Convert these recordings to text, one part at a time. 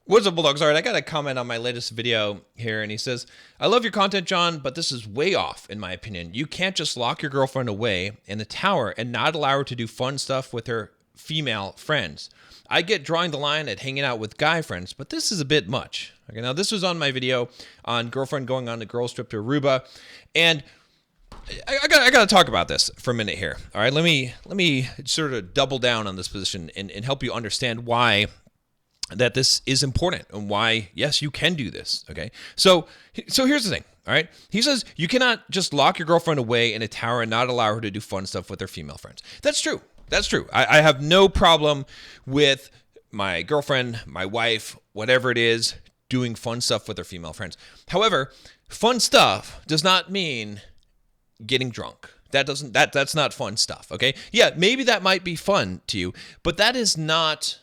What's up, Bulldogs? All right, I got a comment on my latest video here, and he says, I love your content, John, but this is way off, in my opinion. You can't just lock your girlfriend away in the tower and not allow her to do fun stuff with her female friends. I get drawing the line at hanging out with guy friends, but this is a bit much. Okay, now this was on my video on girlfriend going on a girls trip to Aruba, and I got to talk about this for a minute here. All right, let me sort of double down on this position and help you understand why that this is important and why, yes, you can do this, okay? So here's the thing, all right? He says you cannot just lock your girlfriend away in a tower and not allow her to do fun stuff with her female friends. That's true. That's true. I have no problem with my girlfriend, my wife, whatever it is, doing fun stuff with her female friends. However, fun stuff does not mean getting drunk. That's not fun stuff, okay? Yeah, maybe that might be fun to you, but that is not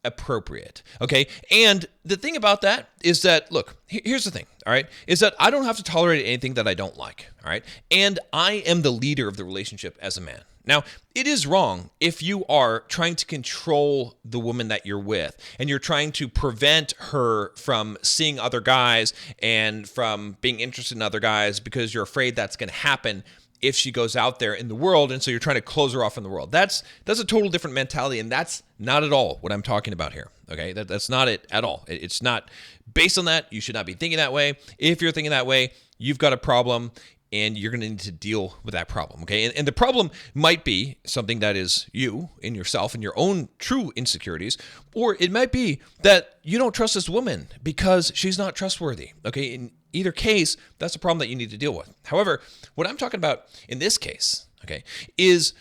appropriate, okay? And the thing about that is that, look, here's the thing, all right, is that I don't have to tolerate anything that I don't like, all right? And I am the leader of the relationship as a man. Now, it is wrong if you are trying to control the woman that you're with and you're trying to prevent her from seeing other guys and from being interested in other guys because you're afraid that's going to happen if she goes out there in the world, and so you're trying to close her off in the world. That's a total different mentality, and that's not at all what I'm talking about here, okay? That's not it at all. It's not based on that. You should not be thinking that way. If you're thinking that way, you've got a problem, and you're going to need to deal with that problem, okay? And the problem might be something that is you, in yourself, and your own true insecurities, or it might be that you don't trust this woman because she's not trustworthy, okay? In either case, that's a problem that you need to deal with. However, what I'm talking about in this case, okay, is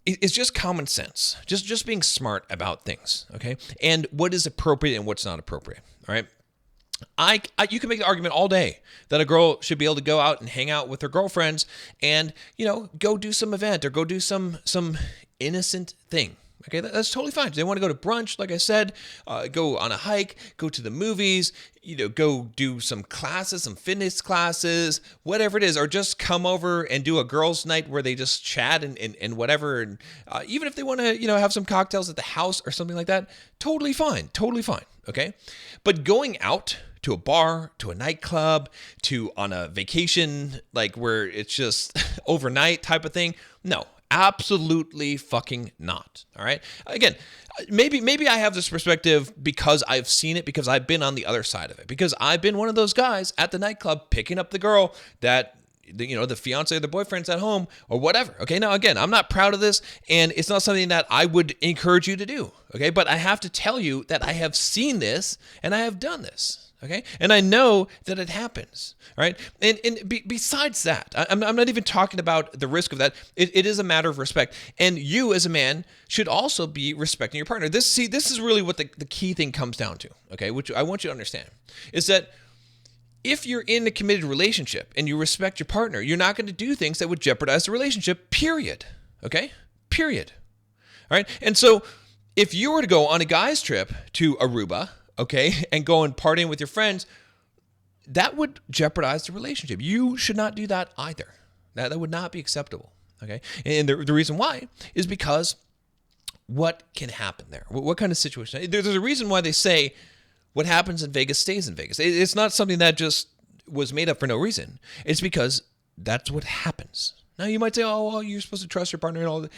just common sense, just being smart about things, okay? And what is appropriate and what's not appropriate, all right? You can make the argument all day that a girl should be able to go out and hang out with her girlfriends and, go do some event or go do some innocent thing. Okay, that's totally fine. They want to go to brunch, like I said, go on a hike, go to the movies, go do some classes, some fitness classes, whatever it is, or just come over and do a girls' night where they just chat and whatever. And even if they want to, have some cocktails at the house or something like that, totally fine, okay? But going out to a bar, to a nightclub, to on a vacation, like where it's just overnight type of thing, no. Absolutely fucking not. All right. Again, maybe I have this perspective because I've seen it, because I've been on the other side of it, because I've been one of those guys at the nightclub picking up the girl that, the fiance or the boyfriend's at home or whatever. Okay. Now, again, I'm not proud of this, and it's not something that I would encourage you to do. Okay. But I have to tell you that I have seen this and I have done this. Okay. And I know that it happens. Right. And besides that, I'm not even talking about the risk of that. It is a matter of respect. And you as a man should also be respecting your partner. This is really what the key thing comes down to. Okay. Which I want you to understand is that if you're in a committed relationship and you respect your partner, you're not going to do things that would jeopardize the relationship, period. Okay. Period. All right. And so if you were to go on a guy's trip to Aruba, okay, and go and partying with your friends, that would jeopardize the relationship. You should not do that either. That would not be acceptable, okay? And the reason why is because what can happen there? What kind of situation? There's a reason why they say what happens in Vegas stays in Vegas. It's not something that just was made up for no reason. It's because that's what happens. Now, you might say, oh, well, you're supposed to trust your partner and all that.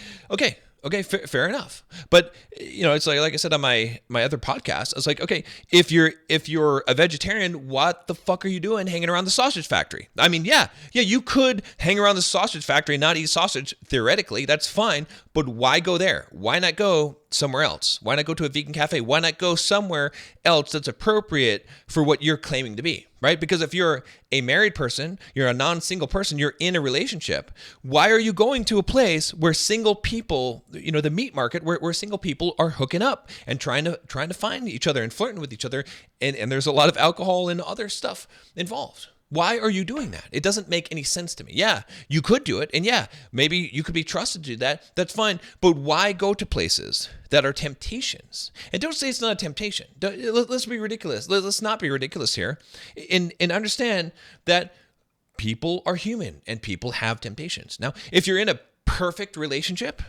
Okay, fair enough. But it's like I said on my other podcast, I was like, okay, if you're a vegetarian, what the fuck are you doing hanging around the sausage factory? I mean, yeah, you could hang around the sausage factory and not eat sausage theoretically. That's fine. But why go there? Why not go somewhere else? Why not go to a vegan cafe? Why not go somewhere else that's appropriate for what you're claiming to be, right? Because if you're a married person, you're a non-single person, you're in a relationship, why are you going to a place where single people, the meat market, where single people are hooking up and trying to find each other and flirting with each other, and there's a lot of alcohol and other stuff involved? Why are you doing that? It doesn't make any sense to me. Yeah, you could do it. And yeah, maybe you could be trusted to do that. That's fine. But why go to places that are temptations? And don't say it's not a temptation. Let's be ridiculous. Let's not be ridiculous here. And understand that people are human and people have temptations. Now, if you're in a perfect relationship,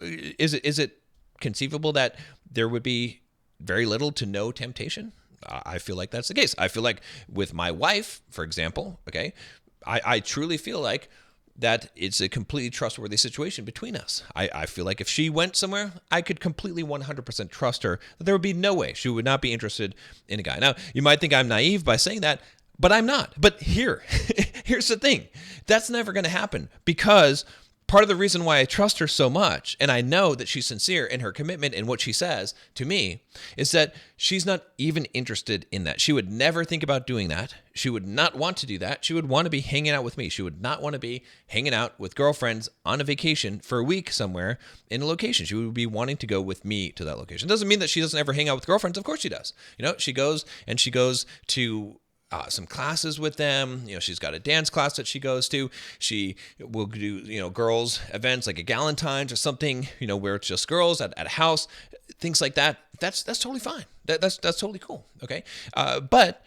is it conceivable that there would be very little to no temptation. I feel like that's the case. I feel like with my wife, for example, okay, I truly feel like that it's a completely trustworthy situation between us. I feel like if she went somewhere, I could completely 100% trust her, that there would be no way she would not be interested in a guy. Now, you might think I'm naive by saying that, but I'm not. But here's the thing. That's never going to happen, because part of the reason why I trust her so much, and I know that she's sincere in her commitment and what she says to me, is that she's not even interested in that. She would never think about doing that. She would not want to do that. She would want to be hanging out with me. She would not want to be hanging out with girlfriends on a vacation for a week somewhere in a location. She would be wanting to go with me to that location. Doesn't mean that she doesn't ever hang out with girlfriends. Of course she does. She goes to some classes with them. She's got a dance class that she goes to. She will do, girls events like a Galentine's or something, where it's just girls at a house, things like that. That's totally fine. That's totally cool. Okay. But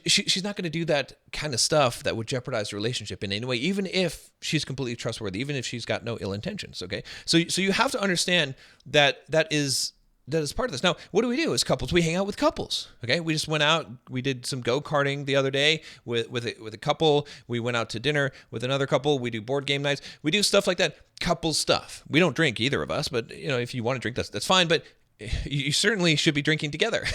she's not going to do that kind of stuff that would jeopardize the relationship in any way, even if she's completely trustworthy, even if she's got no ill intentions. Okay. So you have to understand that is part of this. Now, what do we do as couples? We hang out with couples. Okay, we just went out. We did some go-karting the other day with a couple. We went out to dinner with another couple. We do board game nights. We do stuff like that. Couple stuff. We don't drink, either of us, but if you want to drink, that's fine. But you certainly should be drinking together.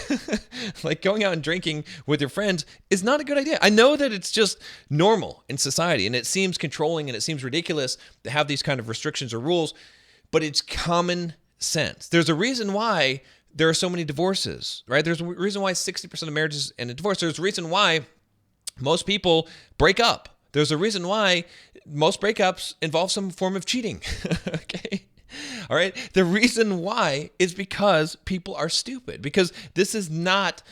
Like going out and drinking with your friends is not a good idea. I know that it's just normal in society, and it seems controlling and it seems ridiculous to have these kind of restrictions or rules, but it's common sense. There's a reason why there are so many divorces, right? There's a reason why 60% of marriages end in divorce. There's a reason why most people break up. There's a reason why most breakups involve some form of cheating. Okay. All right. The reason why is because people are stupid, because this is not,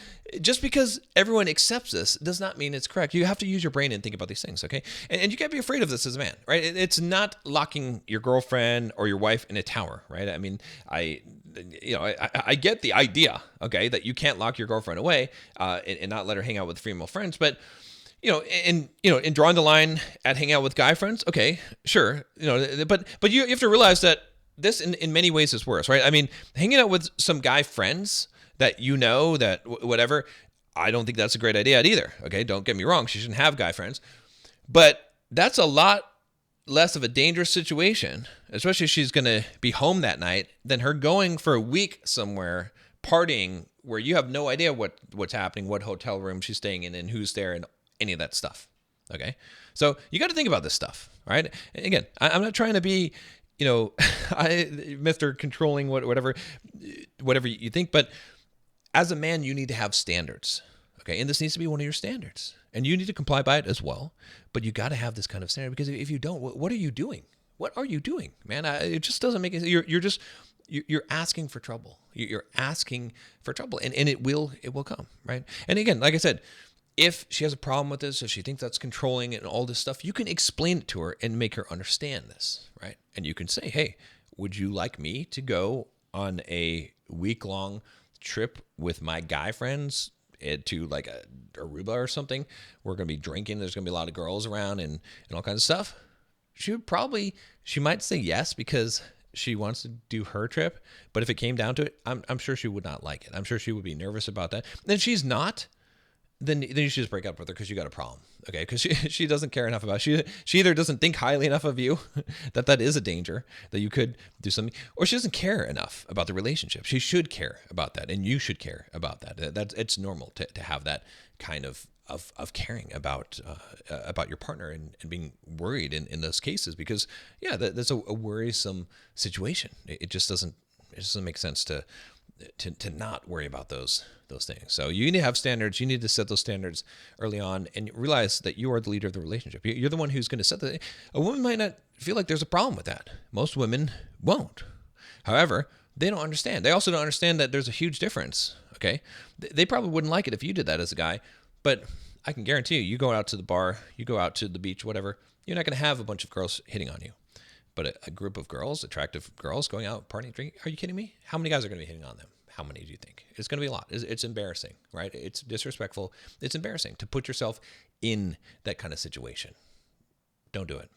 just because everyone accepts this does not mean it's correct. You have to use your brain and think about these things. Okay. And you can't be afraid of this as a man, right? It's not locking your girlfriend or your wife in a tower, right? I mean, I get the idea, okay, that you can't lock your girlfriend away and not let her hang out with female friends, but in drawing the line at hanging out with guy friends, okay, sure, but you have to realize that this in many ways is worse, right? I mean, hanging out with some guy friends that that whatever, I don't think that's a great idea either. Okay, don't get me wrong, she shouldn't have guy friends, but that's a lot less of a dangerous situation, especially if she's going to be home that night, than her going for a week somewhere partying where you have no idea what's happening, what hotel room she's staying in, and who's there, and any of that stuff. Okay, so you got to think about this stuff, all right? And again, I'm not trying to be Mr. Controlling, whatever you think, but as a man, you need to have standards, okay? And this needs to be one of your standards, and you need to comply by it as well. But you got to have this kind of standard, because if you don't, what are you doing? What are you doing, man? It just doesn't make it. You're asking for trouble. You're asking for trouble, and it will come, right? And again, like I said, if she has a problem with this, if she thinks that's controlling and all this stuff, you can explain it to her and make her understand this, right? And you can say, hey, would you like me to go on a week-long trip with my guy friends to like Aruba or something? We're going to be drinking. There's going to be a lot of girls around and all kinds of stuff. She might say yes, because she wants to do her trip. But if it came down to it, I'm sure she would not like it. I'm sure she would be nervous about that. And if she's not, then you should just break up with her, because you got a problem, okay? Because she doesn't care enough about you. She either doesn't think highly enough of you that is a danger, that you could do something, or she doesn't care enough about the relationship. She should care about that, and you should care about that. It's normal to have that kind of caring about your partner and being worried in those cases, because that's a worrisome situation. It just doesn't make sense to not worry about those things. So you need to have standards. You need to set those standards early on, and realize that you are the leader of the relationship. You're the one who's going to set a woman might not feel like there's a problem with that. Most women won't. However, they don't understand. They also don't understand that there's a huge difference. Okay. They probably wouldn't like it if you did that as a guy, but I can guarantee you go out to the bar, you go out to the beach, whatever, you're not going to have a bunch of girls hitting on you. But a group of girls, attractive girls going out, partying, drinking, are you kidding me? How many guys are going to be hitting on them? How many do you think? It's going to be a lot. It's embarrassing, right? It's disrespectful. It's embarrassing to put yourself in that kind of situation. Don't do it.